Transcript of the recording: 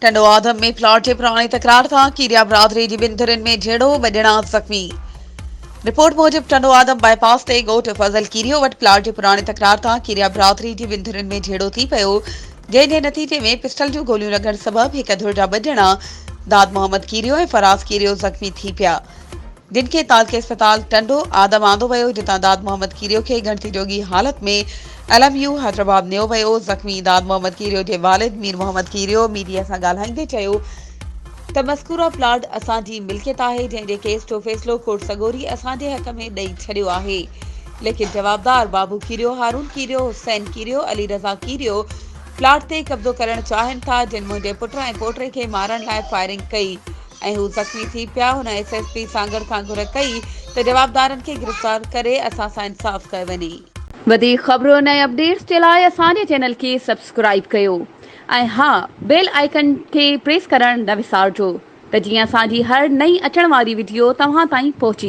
टंडो आदम में प्लॉट जे पुराणी तकरार सां कीरिया बिरादरी जी ॿिनि धुरियुनि में झेड़ो, ॿ ॼणा ज़ख़्मी। रिपोर्ट मूजिब टंडो आदम बाईपास ते ॻोठ फज़ल कीरियो वटि प्लॉट जी पुराणी तकरार सां कीरिया बिरादरी जी ॿिनि धुरियुनि में झेड़ो थी पियो, जंहिं जे नतीजे में पिस्टल जूं गोलियूं लॻण सबबि हिक धुर जा ॿ ॼणा दाद मोहम्मद कीरियो ऐं फराज़ कीरियो ज़ख़्मी थी पिया, जिन खे तालके अस्पताल टंडो आदम आंदो वियो, जितां दाद मोहम्मद कीरियो खे घणती जोगी हालत में LMU हैदराबाद नियो वियो। ज़ख़्मी दाद मोहम्मद कीरियो जे वालिद मीर मोहम्मद कीरियो मीडिया सां ॻाल्हाईंदे चयो त मज़कूरा प्लॉट असांजी मिल्कियत आहे, जंहिं जे केस जो फ़ैसिलो कोर्ट सगोरी असांजे हक़ में ॾेई छॾियो आहे, लेकिन जवाबदार बाबू कीरियो, हारून कीरियो, हुसैन कीरियो, अली रज़ा कीरियो प्लॉट ते कब्ज़ो करणु चाहिनि था, जिन मुंहिंजे पुट ऐं पोटे खे मारण लाइ फायरिंग कई ऐं हू ज़ख़्मी थी पिया। हुन SSP सांगड़ खां घुर कई त जवाबदारनि खे गिरफ़्तार करे असां सां इंसाफ़ कयो वञे। वधीक ख़बरुनि ऐं अपडेट्स जे लाइ असांजे चैनल खे सब्सक्राइब कयो ऐं हा, बेल आइकन खे प्रेस करणु न विसारिजो त जीअं असांजी हर नई अचण वारी वीडियो तव्हां ताईं पहुची